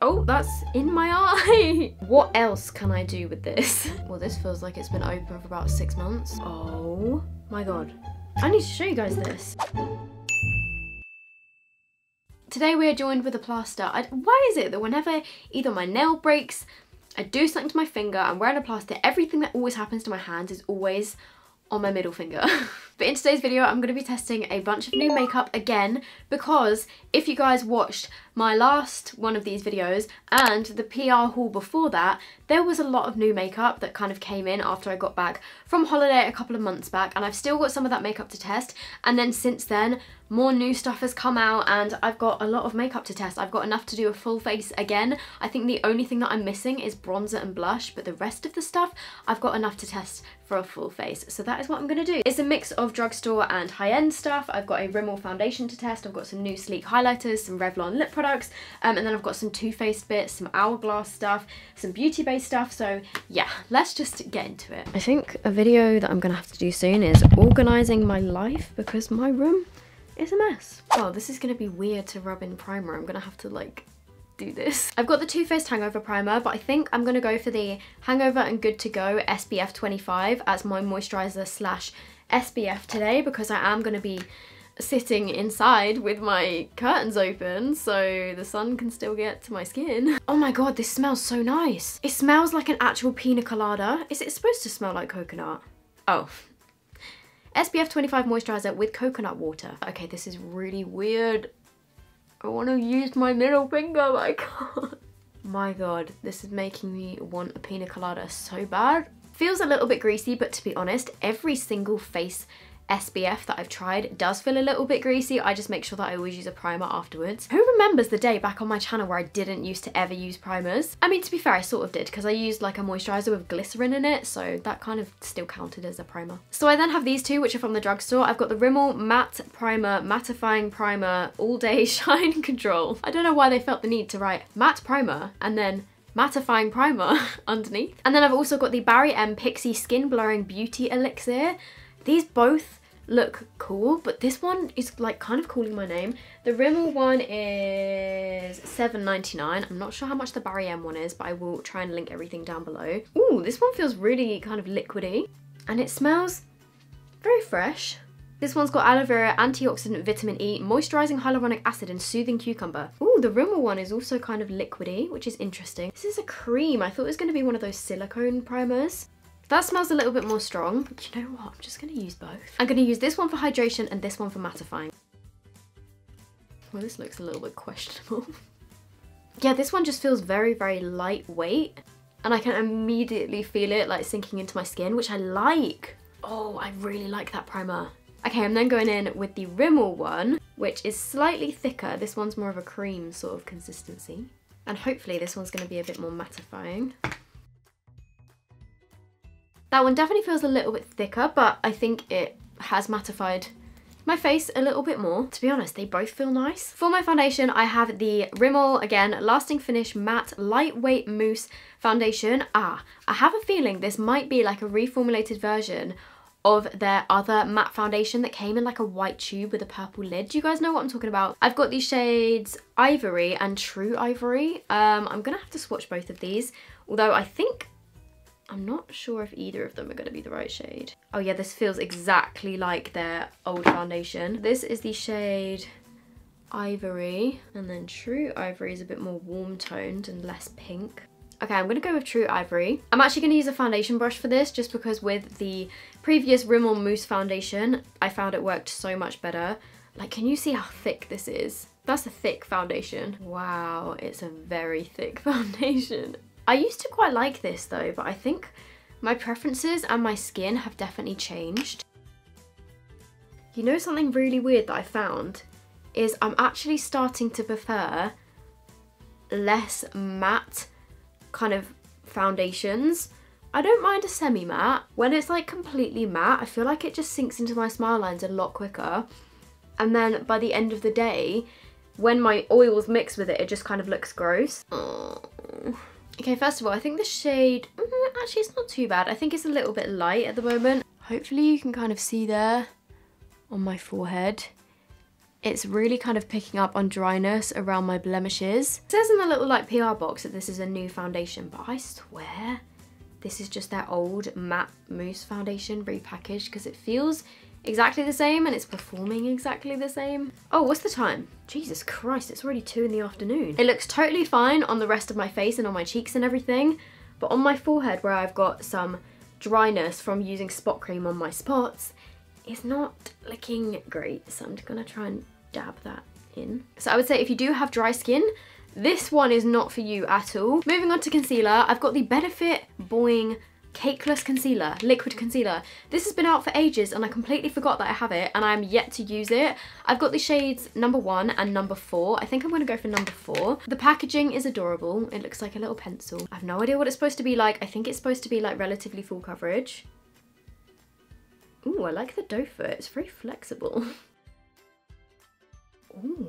Oh, that's in my eye. What else can I do with this? Well, this feels like it's been open for about 6 months. Oh my God. I need to show you guys this. Today we are joined with a plaster. Why is it that whenever either my nail breaks, I do something to my finger, I'm wearing a plaster, everything that always happens to my hand is always on my middle finger. But in today's video, I'm going to be testing a bunch of new makeup again, because if you guys watched my last one of these videos and the PR haul before that, there was a lot of new makeup that kind of came in after I got back from holiday a couple of months back, and I've still got some of that makeup to test. And then since then, more new stuff has come out and I've got a lot of makeup to test. I've got enough to do a full face again. I think the only thing that I'm missing is bronzer and blush, but the rest of the stuff, I've got enough to test for a full face. So that is what I'm gonna do. It's a mix of drugstore and high-end stuff. I've got a Rimmel foundation to test. I've got some new sleek highlighters, some Revlon lip products, and then I've got some Too Faced bits, some Hourglass stuff, some beauty-based stuff. So yeah, let's just get into it. I think a video that I'm gonna have to do soon is organising my life, because my room is a mess. Oh, this is gonna be weird to rub in primer. I'm gonna have to like do this. I've got the Too Faced Hangover Primer, but I think I'm gonna go for the Hangover and Good to Go SPF 25 as my moisturizer slash SPF today, because I am gonna be sitting inside with my curtains open so the sun can still get to my skin. Oh my God, this smells so nice. It smells like an actual pina colada. Is it supposed to smell like coconut? Oh. SPF 25 moisturizer with coconut water. Okay, this is really weird. I want to use my middle finger, but I can't. My God, this is making me want a pina colada so bad. Feels a little bit greasy, but to be honest, every single face SPF that I've tried does feel a little bit greasy. I just make sure that I always use a primer afterwards. Who remembers the day back on my channel where I didn't used to ever use primers? I mean, to be fair, I sort of did, because I used like a moisturizer with glycerin in it, so that kind of still counted as a primer. So I then have these two, which are from the drugstore. I've got the Rimmel Matte Primer, Mattifying Primer, All Day Shine Control. I don't know why they felt the need to write matte primer and then mattifying primer underneath. And then I've also got the Barry M Pixie Skin Blurring Beauty Elixir. These both look cool, but this one is like kind of calling my name. The Rimmel one is $7.99. I'm not sure how much the Barry M one is, but I will try and link everything down below. Ooh, this one feels really kind of liquidy, and it smells very fresh. This one's got aloe vera, antioxidant, vitamin E, moisturizing hyaluronic acid, and soothing cucumber. Ooh, the Rimmel one is also kind of liquidy, which is interesting. This is a cream. I thought it was going to be one of those silicone primers. That smells a little bit more strong. You know what? I'm just going to use both. I'm going to use this one for hydration and this one for mattifying. Well, this looks a little bit questionable. Yeah, this one just feels very, very lightweight, and I can immediately feel it like sinking into my skin, which I like. Oh, I really like that primer. Okay, I'm then going in with the Rimmel one, which is slightly thicker. This one's more of a cream sort of consistency. And hopefully this one's going to be a bit more mattifying. That one definitely feels a little bit thicker, but I think it has mattified my face a little bit more. To be honest, they both feel nice. For my foundation, I have the Rimmel, again, Lasting Finish Matte Lightweight Mousse Foundation. I have a feeling this might be like a reformulated version of their other matte foundation that came in like a white tube with a purple lid. Do you guys know what I'm talking about? I've got these shades Ivory and True Ivory. I'm gonna have to swatch both of these, although I'm not sure if either of them are going to be the right shade. Oh yeah, this feels exactly like their old foundation. This is the shade Ivory, and then True Ivory is a bit more warm toned and less pink. Okay, I'm going to go with True Ivory. I'm actually going to use a foundation brush for this, just because with the previous Rimmel Mousse foundation, I found it worked so much better. Like, can you see how thick this is? That's a thick foundation. Wow, it's a very thick foundation. I used to quite like this though, but I think my preferences and my skin have definitely changed. You know, something really weird that I found is I'm actually starting to prefer less matte kind of foundations. I don't mind a semi-matte. When it's like completely matte, I feel like it just sinks into my smile lines a lot quicker. And then by the end of the day, when my oils mix with it, it just kind of looks gross. Oh. Okay, first of all, I think the shade, actually it's not too bad. I think it's a little bit light at the moment. Hopefully you can kind of see there on my forehead. It's really kind of picking up on dryness around my blemishes. It says in the little like PR box that this is a new foundation, but I swear this is just their old matte mousse foundation repackaged because it feels exactly the same and it's performing exactly the same. Oh, what's the time? Jesus Christ, it's already 2 in the afternoon. It looks totally fine on the rest of my face and on my cheeks and everything, but on my forehead where I've got some dryness from using spot cream on my spots, it's not looking great. So I'm just gonna try and dab that in. So I would say if you do have dry skin, this one is not for you at all. Moving on to concealer, I've got the Benefit Boing Cakeless Concealer, Liquid Concealer. This has been out for ages and I completely forgot that I have it and I'm yet to use it. I've got the shades number 1 and number 4. I think I'm gonna go for number 4. The packaging is adorable. It looks like a little pencil. I have no idea what it's supposed to be like. I think it's supposed to be like relatively full coverage. Ooh, I like the doe foot. It's very flexible. Ooh.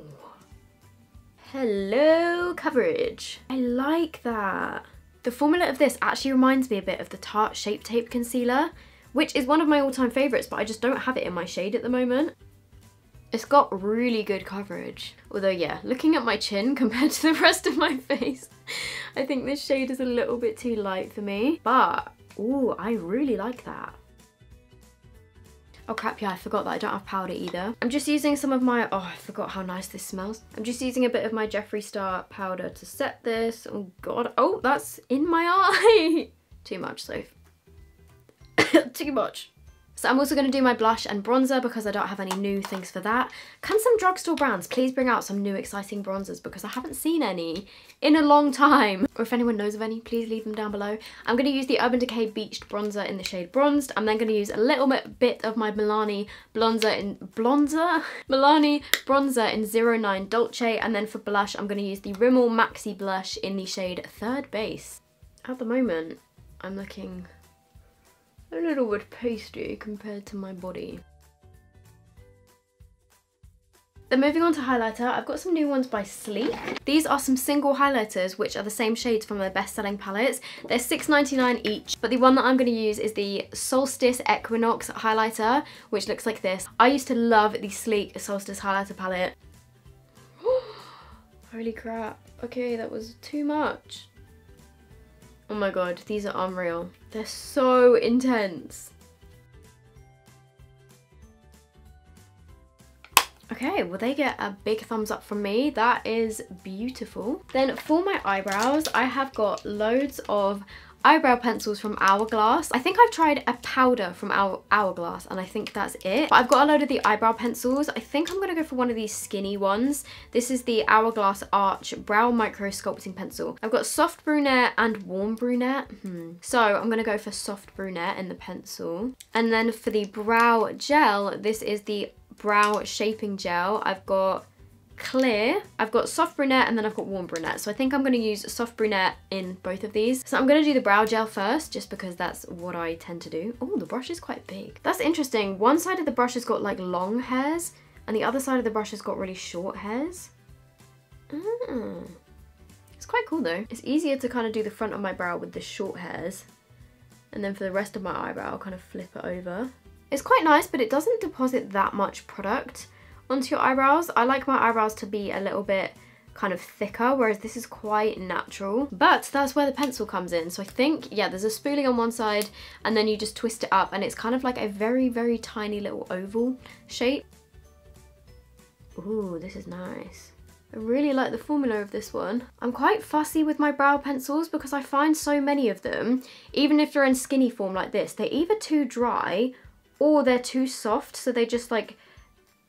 Hello coverage. I like that. The formula of this actually reminds me a bit of the Tarte Shape Tape Concealer, which is one of my all-time favourites, but I just don't have it in my shade at the moment. It's got really good coverage. Although, yeah, looking at my chin compared to the rest of my face, I think this shade is a little bit too light for me. But, ooh, I really like that. Oh crap, yeah, I forgot that I don't have powder either. I'm just using some of my, oh, I forgot how nice this smells. I'm just using a bit of my Jeffree Star powder to set this. Oh God, oh, that's in my eye. Too much, Soph. Too much. So I'm also going to do my blush and bronzer because I don't have any new things for that. Can some drugstore brands please bring out some new exciting bronzers because I haven't seen any in a long time. Or if anyone knows of any, please leave them down below. I'm going to use the Urban Decay Beached bronzer in the shade Bronzed. I'm then going to use a little bit of my Milani Milani bronzer in 09 Dolce. And then for blush, I'm going to use the Rimmel Maxi Blush in the shade Third Base. At the moment, I'm looking a little bit pasty compared to my body. Then moving on to highlighter, I've got some new ones by Sleek. These are some single highlighters which are the same shades from their best-selling palettes. They're $6.99 each, but the one that I'm going to use is the Solstice Equinox highlighter, which looks like this. I used to love the Sleek Solstice highlighter palette. Holy crap. Okay, that was too much. Oh my god, these are unreal. They're so intense. Okay, well they get a big thumbs up from me. That is beautiful. Then for my eyebrows, I have got loads of eyebrow pencils from Hourglass. I think I've tried a powder from Hourglass and I think that's it. But I've got a load of the eyebrow pencils. I think I'm gonna go for one of these skinny ones. This is the Hourglass Arch Brow Micro Sculpting Pencil. I've got soft brunette and warm brunette. So I'm gonna go for soft brunette in the pencil. And then for the brow gel, this is the brow shaping gel. I've got clear, I've got soft brunette, and then I've got warm brunette. So I think I'm going to use soft brunette in both of these. So I'm going to do the brow gel first, just because that's what I tend to do. Oh, the brush is quite big. That's interesting. One side of the brush has got like long hairs, and the other side of the brush has got really short hairs. It's quite cool though. It's easier to kind of do the front of my brow with the short hairs, and then for the rest of my eyebrow, I'll kind of flip it over. It's quite nice, but it doesn't deposit that much product onto your eyebrows. I like my eyebrows to be a little bit kind of thicker, whereas this is quite natural. But that's where the pencil comes in. So I think, yeah, there's a spoolie on one side and then you just twist it up and it's kind of like a very, very tiny little oval shape. Ooh, this is nice. I really like the formula of this one. I'm quite fussy with my brow pencils because I find so many of them, even if they're in skinny form like this, they're either too dry or they're too soft, so they just like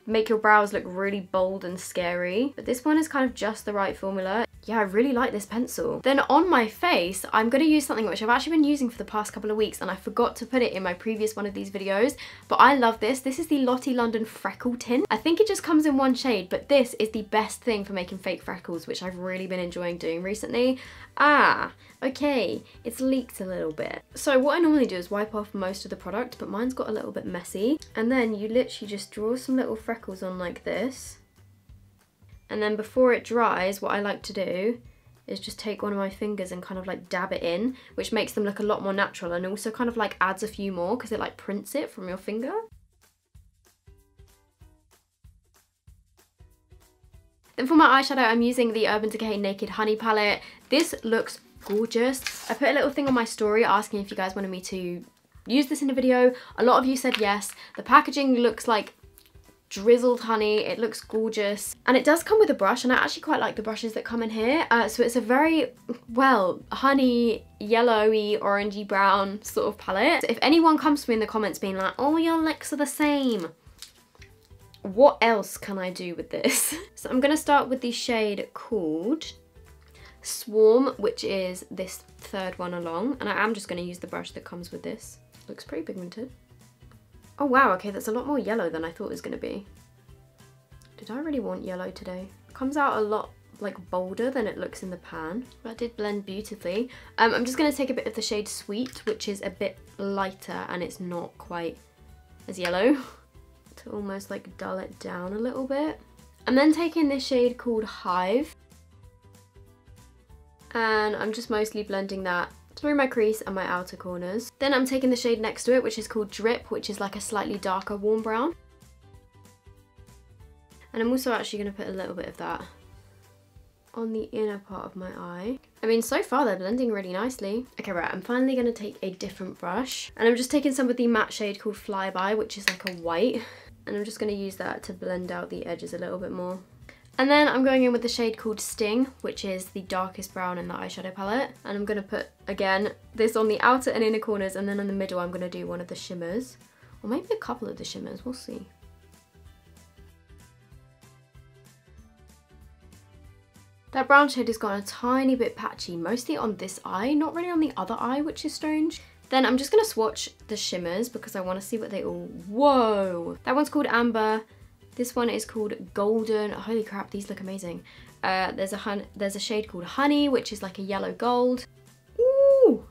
make your brows look really bold and scary. But this one is kind of just the right formula. Yeah, I really like this pencil. Then on my face, I'm going to use something which I've actually been using for the past couple of weeks and I forgot to put it in my previous one of these videos, but I love this. This is the Lottie London Freckle Tint. I think it just comes in one shade, but this is the best thing for making fake freckles, which I've really been enjoying doing recently. Okay, it's leaked a little bit. So what I normally do is wipe off most of the product, but mine's got a little bit messy. And then you literally just draw some little freckles on like this. And then before it dries, what I like to do is just take one of my fingers and kind of like dab it in, which makes them look a lot more natural and also kind of like adds a few more because it like prints it from your finger. Then for my eyeshadow, I'm using the Urban Decay Naked Honey palette. This looks gorgeous. I put a little thing on my story asking if you guys wanted me to use this in a video. A lot of you said yes. The packaging looks like drizzled honey. It looks gorgeous, and it does come with a brush, and I actually quite like the brushes that come in here. So it's a very, well, honey, yellowy, orangey brown sort of palette. So if anyone comes to me in the comments being like, oh, your looks are the same, what else can I do with this? So I'm gonna start with the shade called Swarm, which is this third one along, and I am just gonna use the brush that comes with this. Looks pretty pigmented. Oh wow, okay, that's a lot more yellow than I thought it was gonna be. Did I really want yellow today? Comes out a lot like bolder than it looks in the pan. That did blend beautifully. I'm just gonna take a bit of the shade Sweet, which is a bit lighter and it's not quite as yellow, to almost like dull it down a little bit. I'm then taking this shade called Hive, and I'm just mostly blending that through my crease and my outer corners. Then I'm taking the shade next to it, which is called Drip, which is like a slightly darker warm brown. And I'm also actually going to put a little bit of that on the inner part of my eye. I mean, so far they're blending really nicely. Okay, right, I'm finally going to take a different brush, and I'm just taking some of the matte shade called Flyby, which is like a white, and I'm just going to use that to blend out the edges a little bit more. And then I'm going in with the shade called Sting, which is the darkest brown in the eyeshadow palette. And I'm going to put, again, this on the outer and inner corners, and then in the middle I'm going to do one of the shimmers. Or maybe a couple of the shimmers, we'll see. That brown shade has gone a tiny bit patchy, mostly on this eye, not really on the other eye, which is strange. Then I'm just going to swatch the shimmers because I want to see what they all... Whoa! That one's called Amber. This one is called Golden. Holy crap, these look amazing. There's a shade called Honey, which is like a yellow gold. Ooh!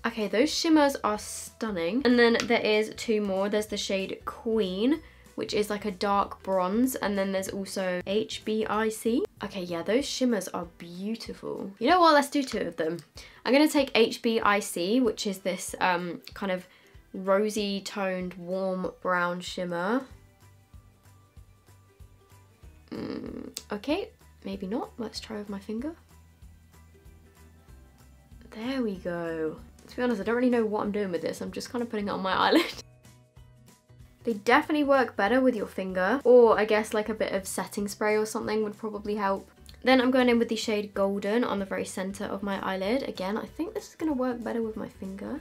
Okay, those shimmers are stunning. And then there is two more. There's the shade Queen, which is like a dark bronze. And then there's also HBIC. Okay, yeah, those shimmers are beautiful. You know what? Let's do two of them. I'm going to take HBIC, which is this kind of rosy toned warm brown shimmer. Okay, maybe not. Let's try with my finger. There we go. To be honest, I don't really know what I'm doing with this. I'm just kind of putting it on my eyelid. They definitely work better with your finger, or I guess like a bit of setting spray or something would probably help. Then I'm going in with the shade Golden on the very center of my eyelid. Again, I think this is going to work better with my finger.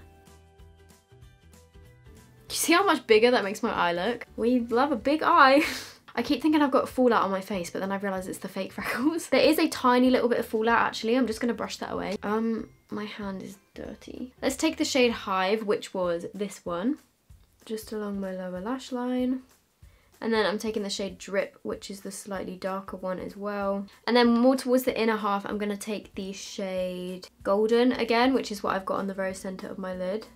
You see how much bigger that makes my eye look? We love a big eye. I keep thinking I've got fallout on my face, but then I realise it's the fake freckles. There is a tiny little bit of fallout actually. I'm just going to brush that away. My hand is dirty. Let's take the shade Hive, which was this one, just along my lower lash line. And then I'm taking the shade Drip, which is the slightly darker one as well. And then more towards the inner half, I'm going to take the shade Golden again, which is what I've got on the very centre of my lid.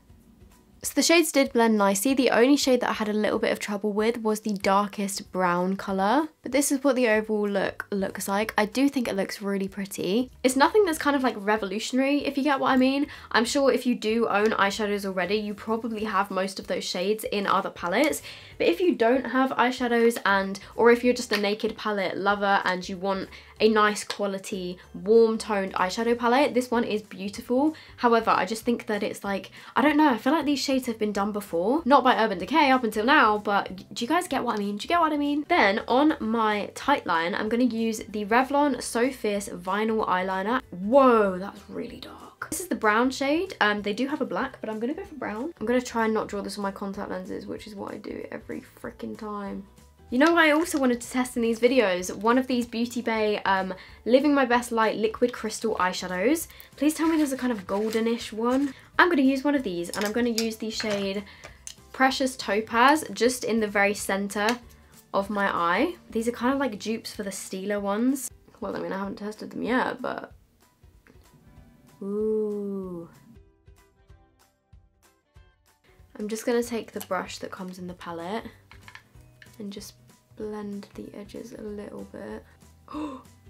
So the shades did blend nicely. The only shade that I had a little bit of trouble with was the darkest brown colour. But this is what the overall look looks like. I do think it looks really pretty. It's nothing that's kind of like revolutionary, if you get what I mean. I'm sure if you do own eyeshadows already, you probably have most of those shades in other palettes. But if you don't have eyeshadows, or if you're just a naked palette lover and you want a nice quality warm toned eyeshadow palette, this one is beautiful. However, I just think that it's like, I don't know, I feel like these shades have been done before. Not by Urban Decay up until now, but do you guys get what I mean? Do you get what I mean? Then on my tight line, I'm going to use the Revlon So Fierce Vinyl Eyeliner. Whoa, that's really dark. This is the brown shade. They do have a black, but I'm going to go for brown. I'm going to try and not draw this on my contact lenses, which is what I do every freaking time. You know what I also wanted to test in these videos? One of these Beauty Bay Living My Best Light Liquid Crystal eyeshadows. Please tell me there's a kind of goldenish one. I'm going to use one of these, and I'm going to use the shade Precious Topaz just in the very centre of my eye. These are kind of like dupes for the Steeler ones. Well, I mean, I haven't tested them yet, but... Ooh. I'm just going to take the brush that comes in the palette and just blend the edges a little bit.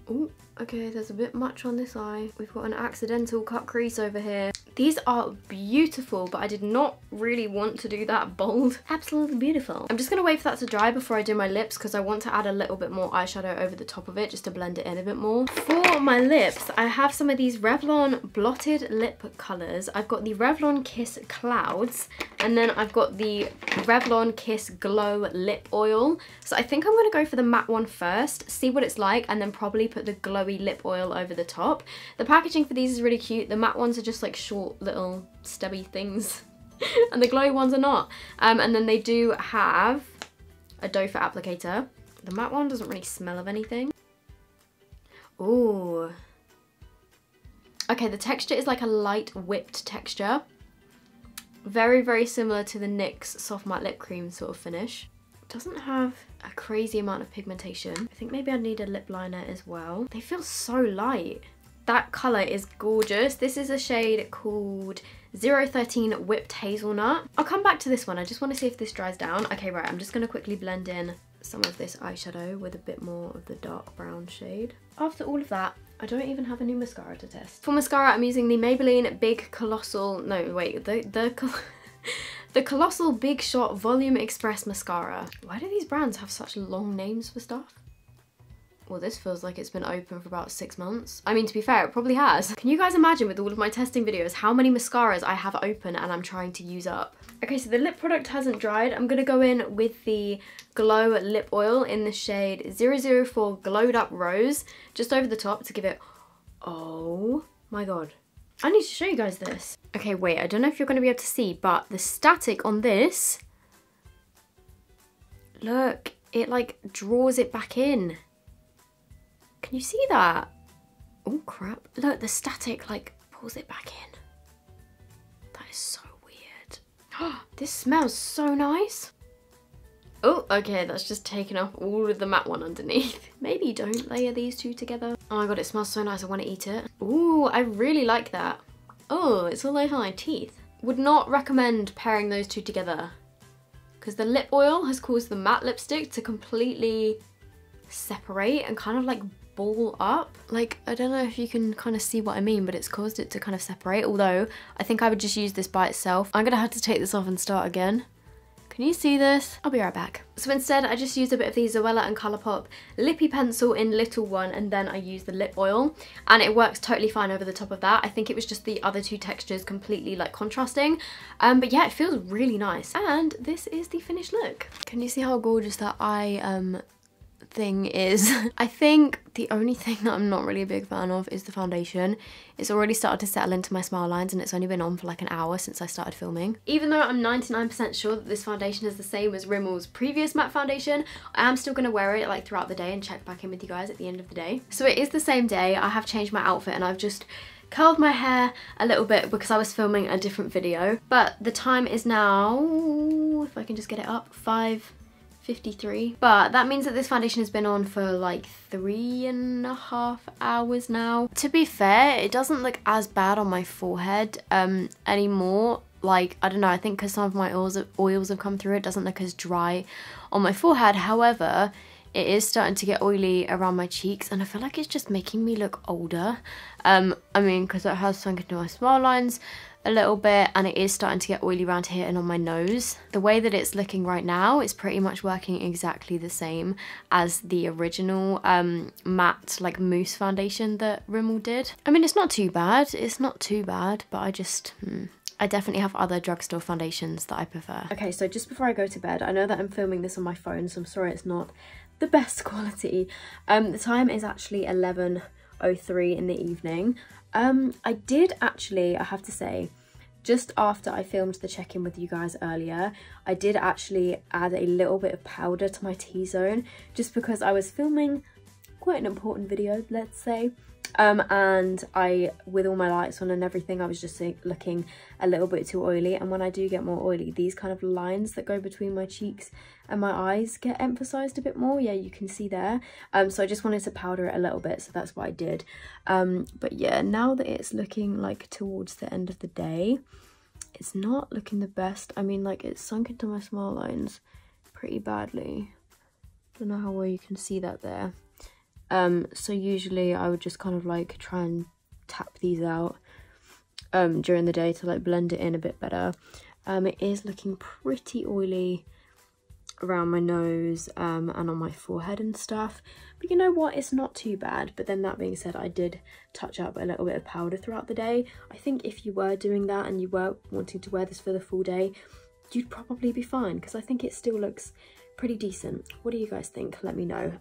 Oh, okay, there's a bit much on this eye. We've got an accidental cut crease over here. These are beautiful, but I did not really want to do that bold. Absolutely beautiful. I'm just gonna wait for that to dry before I do my lips because I want to add a little bit more eyeshadow over the top of it just to blend it in a bit more. For my lips, I have some of these Revlon blotted lip colours. I've got the Revlon Kiss Clouds, and then I've got the Revlon Kiss Glow Lip Oil. So I think I'm gonna go for the matte one first, see what it's like, and then probably put the glowy lip oil over the top. The packaging for these is really cute. The matte ones are just like short little stubby things and the glowy ones are not. And then they do have a doe foot applicator. The matte one doesn't really smell of anything. Ooh. Okay, the texture is like a light whipped texture. Very, very similar to the NYX Soft Matte Lip Cream sort of finish. Doesn't have a crazy amount of pigmentation. I think maybe I need a lip liner as well. They feel so light. That colour is gorgeous. This is a shade called 013 Whipped Hazelnut. I'll come back to this one. I just want to see if this dries down. Okay, right, I'm just going to quickly blend in some of this eyeshadow with a bit more of the dark brown shade. After all of that, I don't even have a new mascara to test. For mascara, I'm using the Maybelline Big Colossal... No, wait, the Colossal Big Shot Volume Express Mascara. Why do these brands have such long names for stuff? Well, this feels like it's been open for about 6 months. I mean, to be fair, it probably has. Can you guys imagine with all of my testing videos how many mascaras I have open and I'm trying to use up? Okay, so the lip product hasn't dried. I'm gonna go in with the Glow Lip Oil in the shade 004 Glowed Up Rose, just over the top to give it... Oh my god. I need to show you guys this. Okay, wait, I don't know if you're gonna be able to see, but the static on this... Look, it like draws it back in. Can you see that? Oh crap. Look, the static like pulls it back in. That is so weird. This smells so nice. Oh, okay, that's just taken off all of the matte one underneath. Maybe don't layer these two together. Oh my god, it smells so nice, I want to eat it. Ooh, I really like that. Oh, it's all over my teeth. Would not recommend pairing those two together because the lip oil has caused the matte lipstick to completely separate and kind of like ball up. Like, I don't know if you can kind of see what I mean, but it's caused it to kind of separate, although I think I would just use this by itself. I'm gonna have to take this off and start again. Can you see this? I'll be right back. So instead, I just used a bit of the Zoella and Colourpop Lippy Pencil in Little One, and then I used the lip oil, and it works totally fine over the top of that. I think it was just the other two textures completely like contrasting. But yeah, it feels really nice. And this is the finished look. Can you see how gorgeous that eye thing is? I think the only thing that I'm not really a big fan of is the foundation. It's already started to settle into my smile lines and it's only been on for like an hour since I started filming. Even though I'm 99% sure that this foundation is the same as Rimmel's previous matte foundation, I am still going to wear it like throughout the day and check back in with you guys at the end of the day. So it is the same day. I have changed my outfit and I've just curled my hair a little bit because I was filming a different video. But the time is now, if I can just get it up, 5:53. But that means that this foundation has been on for like 3.5 hours now. To be fair, it doesn't look as bad on my forehead anymore. Like, I don't know, I think because some of my oils have come through, it doesn't look as dry on my forehead. However, it is starting to get oily around my cheeks and I feel like it's just making me look older. I mean, because it has sunk into my smile lines a little bit and it is starting to get oily around here and on my nose. The way that it's looking right now is pretty much working exactly the same as the original matte like mousse foundation that Rimmel did. I mean, it's not too bad, but I just I definitely have other drugstore foundations that I prefer. Okay, so just before I go to bed, I know that I'm filming this on my phone, so I'm sorry it's not the best quality. The time is actually 11:03 in the evening. I did actually, I have to say, just after I filmed the check-in with you guys earlier, I did actually add a little bit of powder to my T-zone just because I was filming quite an important video, let's say. And with all my lights on and everything, I was just looking a little bit too oily. And when I do get more oily, these kind of lines that go between my cheeks and my eyes get emphasized a bit more. Yeah, you can see there. So I just wanted to powder it a little bit, so that's what I did. But yeah, now that it's looking like towards the end of the day, it's not looking the best. I mean, like, it's sunk into my smile lines pretty badly. Don't know how well you can see that there. So usually I would just kind of like try and tap these out during the day to like blend it in a bit better. It is looking pretty oily around my nose and on my forehead and stuff, but you know what, it's not too bad. But then that being said, I did touch up a little bit of powder throughout the day. I think if you were doing that and you were wanting to wear this for the full day, you'd probably be fine, because I think it still looks pretty decent. What do you guys think? Let me know.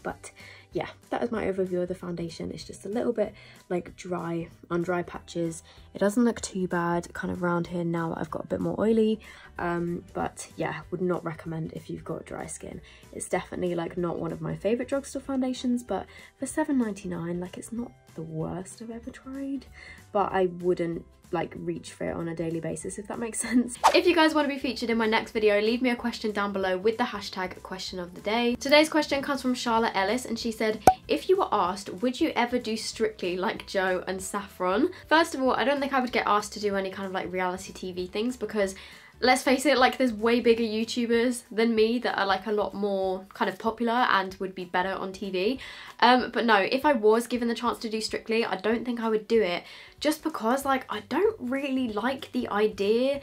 But yeah, that is my overview of the foundation. It's just a little bit like dry on dry patches. It doesn't look too bad kind of around here now that I've got a bit more oily, but yeah, would not recommend if you've got dry skin. It's definitely like not one of my favorite drugstore foundations, but for $7.99, like it's not the worst I've ever tried, but I wouldn't like reach for it on a daily basis, if that makes sense. If you guys want to be featured in my next video, leave me a question down below with the hashtag question of the day. Today's question comes from Charlotte Ellis, and she said, if you were asked, would you ever do Strictly like Joe and Saffron? First of all, I don't think I would get asked to do any kind of like reality TV things, because let's face it, like there's way bigger YouTubers than me that are like a lot more kind of popular and would be better on TV. But no, if I was given the chance to do Strictly, I don't think I would do it, just because like I don't really like the idea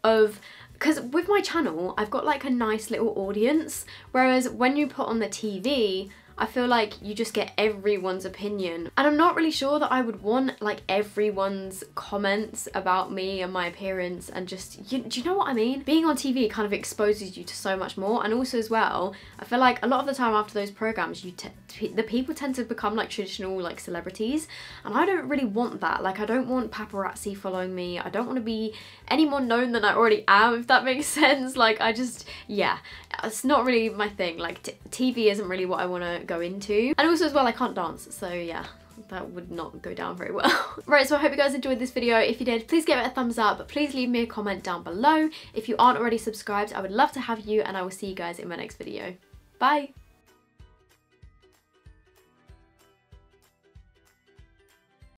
of, because with my channel I've got like a nice little audience, whereas when you put on the TV, I feel like you just get everyone's opinion, and I'm not really sure that I would want like everyone's comments about me and my appearance, and just, do you know what I mean? Being on TV kind of exposes you to so much more, and also as well, I feel like a lot of the time after those programs, the people tend to become like traditional like celebrities, and I don't really want that. Like I don't want paparazzi following me. I don't want to be any more known than I already am, if that makes sense. Like I just, yeah, it's not really my thing. Like TV isn't really what I want to go into, and also as well I can't dance, so yeah, that would not go down very well. Right, so I hope you guys enjoyed this video. If you did, please give it a thumbs up, please leave me a comment down below. If you aren't already subscribed, I would love to have you, and I will see you guys in my next video. Bye.